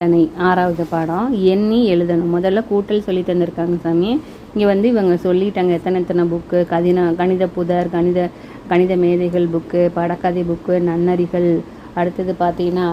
தனை 6வது பாடம் எண்ணி எழுதணும். முதல்ல கூட்டல் சொல்லி தந்திருக்காங்க சாமி. இங்கே வந்து இவங்க சொல்லிட்டாங்க எத்தனை புக்கு, கணித புதர், கணித மேதைகள் புக்கு, படக்கதை புக்கு, நன்னறிகள். அடுத்தது பார்த்தீங்கன்னா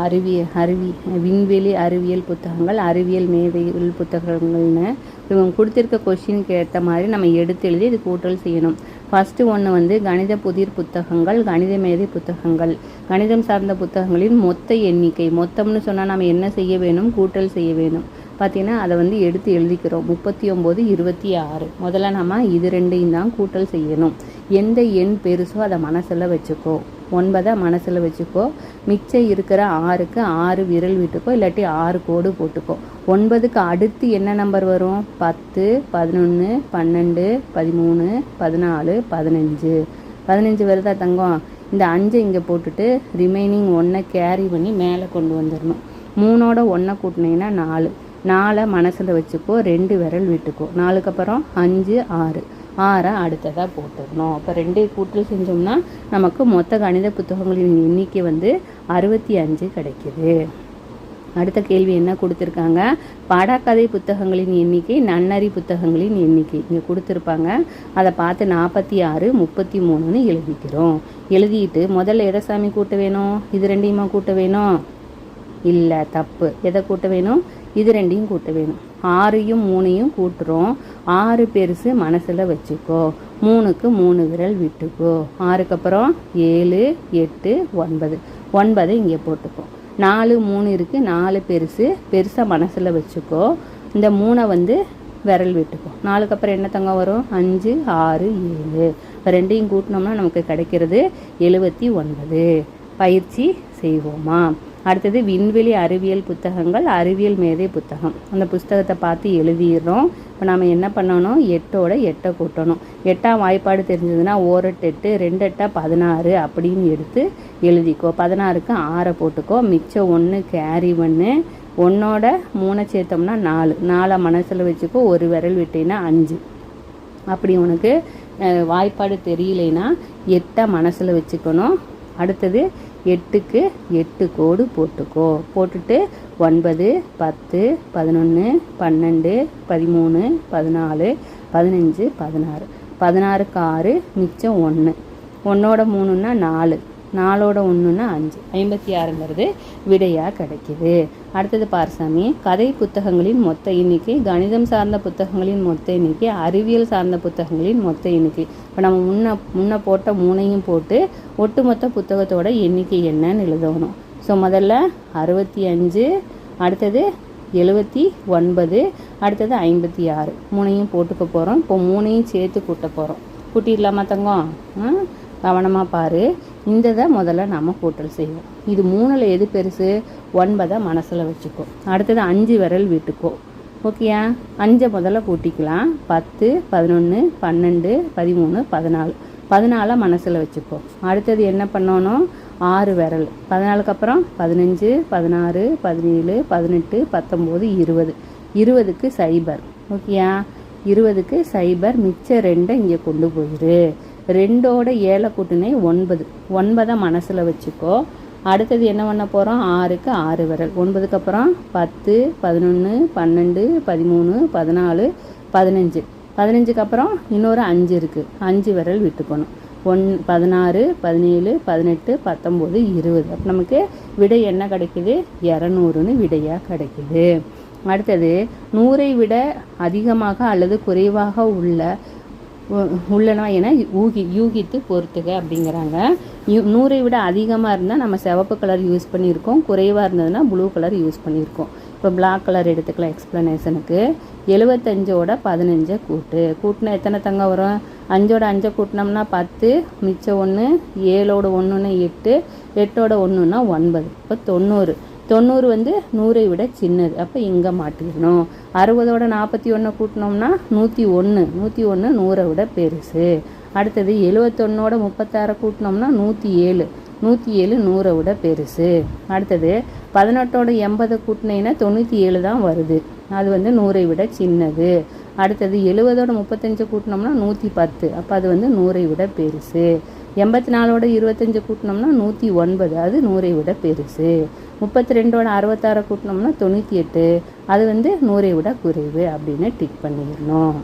விண்வெளி அறிவியல் புத்தகங்கள், அறிவியல் மேதைகள் புத்தகங்கள்னு இவங்க கொடுத்துருக்க கொஷினுக்கு ஏற்ற மாதிரி நம்ம எடுத்து எழுதி இது கூட்டல் செய்யணும். ஃபஸ்ட்டு ஒன்று வந்து கணித புதிர் புத்தகங்கள், கணித மேதை புத்தகங்கள். கணிதம் சார்ந்த புத்தகங்களின் மொத்த எண்ணிக்கை. மொத்தம்னு சொன்னால் நம்ம என்ன செய்ய வேணும்? கூட்டல் செய்ய வேணும். பார்த்தீங்கன்னா அதை வந்து எடுத்து எழுதிக்கிறோம். 39, 26. முதல்ல நம்ம இது ரெண்டையும் தான் கூட்டல் செய்யணும். எந்த எண் பெருசோ அதை மனசில் வச்சுக்கோ. 9 மனசில் வச்சுக்கோ. மிச்சம் இருக்கிற 6க்கு 6 விரல் விட்டுக்கோ, இல்லாட்டி 6 கோடு போட்டுக்கோ. 9க்கு அடுத்து என்ன நம்பர் வரும்? 10, 11, 12, 13, 14, 15. 15 வருதா தங்கம்? இந்த 5 இங்கே போட்டுட்டு ரிமைனிங் 1 கேரி பண்ணி மேலே கொண்டு வந்துடணும். 3ஓட 1 கூட்டினீங்கன்னா 4. 4 மனசில் வச்சுக்கோ, 2 விரல் விட்டுக்கோ. 4க்கு அப்புறம் 5, 6. 6 அடுத்ததாக போட்டுடணும். அப்போ 2 கூட்டல் செஞ்சோம்னா நமக்கு மொத்த கணித புத்தகங்களின் எண்ணிக்கை வந்து 65 கிடைக்குது. அடுத்த கேள்வி என்ன கொடுத்துருக்காங்க? படக்கதை புத்தகங்களின் எண்ணிக்கை, நன்னறி புத்தகங்களின் எண்ணிக்கை இங்கே கொடுத்துருப்பாங்க. அதை பார்த்து 46, 33ன்னு எழுதிக்கிறோம். எழுதிட்டு முதல்ல எதை சாமி கூட்ட வேணும்? இது ரெண்டையுமா கூட்ட வேணும்? இல்லை, தப்பு. எதை கூட்ட வேணும்? இது ரெண்டையும் கூட்ட வேணும். 6யும் 3யும் கூட்டுறோம். 6 பெருசு மனசில் வச்சுக்கோ. 3க்கு 3 விரல் விட்டுக்கோ. 6க்கு அப்புறம் 7, 8, 9. 9 இங்கே போட்டுக்கோ. 4, 3 இருக்குது. 4 பெருசாக மனசில் வச்சுக்கோ. இந்த 3 வந்து விரல் விட்டுக்கோ. 4க்கு அப்புறம் என்ன தங்கம் வரும்? 5, 6, 7. இப்போ ரெண்டையும் கூட்டினோம்னா நமக்கு கிடைக்கிறது 79. பயிற்சி செய்வோமா? அடுத்தது விண்வெளி அறிவியல் புத்தகங்கள், அறிவியல் மேதை புத்தகம். அந்த புத்தகத்தை பார்த்து எழுதிடுறோம். இப்போ நம்ம என்ன பண்ணணும்? 8ஓட 8 கூட்டணும். 8ஆம் வாய்ப்பாடு தெரிஞ்சதுன்னா 1 8, 2 8 16 அப்படின்னு எடுத்து எழுதிக்கோ. 16க்கு 6 போட்டுக்கோ. மிச்சம் 1 கேரி 1. 1ஓட 3 சேர்த்தோம்னா 4. 4 மனசில் வச்சுக்கோ. ஒரு விரல் விட்டீங்கன்னா 5. அப்படி உனக்கு வாய்ப்பாடு தெரியலைன்னா 8 மனசில் வச்சுக்கணும். அடுத்தது 8க்கு 8 கோடு போட்டுக்கோ. போட்டுட்டு 9, 10, 11, 12, 13, 14, 15, 16. 16க்கு 6, மிச்சம் 1. 1ஓட 3ன்னா 4. 4ஓட 1ன்னா 5. 56ங்கிறது விடையாக கிடைக்கிது. அடுத்தது பார்சாமி, கதை புத்தகங்களின் மொத்த எண்ணிக்கை, கணிதம் சார்ந்த புத்தகங்களின் மொத்த எண்ணிக்கை, அறிவியல் சார்ந்த புத்தகங்களின் மொத்த எண்ணிக்கை. இப்போ நம்ம முன்ன போட்ட 3ஐயும் போட்டு ஒட்டுமொத்த புத்தகத்தோட எண்ணிக்கை என்னன்னு எழுதணும். ஸோ முதல்ல 65, அடுத்தது 79, அடுத்தது 56. 3ஐயும் போட்டுக்க போகிறோம். இப்போ 3ஐயும் சேர்த்து கூட்ட போகிறோம். கூட்டிடலாமா தங்கம்? கவனமாக பாரு. இந்த முதல்ல நம்ம கூட்டல் செய்வோம். இது 3ல் எது பெருசு? 9 மனசில் வச்சுக்கோ. அடுத்தது 5 விரல் விட்டுக்கோ. ஓகேயா? 5 முதல்ல கூட்டிக்கலாம். 10, 11, 12, 13, 14. 14 மனசில் வச்சுக்கோ. அடுத்தது என்ன பண்ணணும்? 6 விரல். 14க்கு அப்புறம் 15, 16, 17, 18, 19, 20. 20க்கு 0. ஓகேயா? 20க்கு 0. மிச்சம் 2 இங்கே கொண்டு போயிரு. 2ஓட 7 கூட்டினே 9. 9 மனசில் வச்சுக்கோ. அடுத்தது என்ன பண்ண போகிறோம்? 6க்கு 6 விரல். 9க்கு அப்புறம் 10, 11, 12, 13, 14, 15. 15க்கு அப்புறம் இன்னொரு 5 இருக்குது. 5 விரல் விட்டுக்கணும். 16, 17, 18, 19, 20. அப்போ நமக்கு விடை என்ன கிடைக்குது? 200ன்னு விடையாக கிடைக்குது. அடுத்தது 100ஐ விட அதிகமாக அல்லது குறைவாக உள்ளன என யூகித்து பொறுத்துக அப்படிங்கிறாங்க. 100ஐ விட அதிகமாக இருந்தால் நம்ம சிவப்பு கலர் யூஸ் பண்ணியிருக்கோம். குறைவாக இருந்ததுன்னா ப்ளூ கலர் யூஸ் பண்ணியிருக்கோம். இப்போ பிளாக் கலர் எடுத்துக்கலாம் எக்ஸ்ப்ளனேஷனுக்கு. 75ஓட 15 கூட்டினா எத்தனை தங்கம் வரும்? 5ஓட 5 கூட்டினோம்னா 10, மிச்சம் 1, 7ஓட 1ன்னா 8, 8ஓட 1ன்னா 9. இப்போ 90. 90 வந்து 100ஐ விட சின்னது. அப்போ இங்கே மாட்டிடணும். 60ஓட 41 கூட்டினோம்னா 101. 101 100ஐ விட பெருசு. அடுத்தது 71ஓட 36 கூட்டினோம்னா 107. 107 100ஐ விட பெருசு. அடுத்தது 18ஓட 80 கூட்டினீங்கன்னா 97 தான் வருது. அது வந்து 100ஐ விட சின்னது. அடுத்தது 70ஓட 35 கூட்டினோம்னா 110. அப்போ அது வந்து 100ஐ விட பெருசு. 84ஓட 25 கூட்டினோம்னா 109, அது 100ஐ விட பெருசு. 32ஓட 66 கூட்டினோம்னா 98, அது வந்து 100ஐ விட குறைவு அப்படின்னு டிக் பண்ணிடணும்.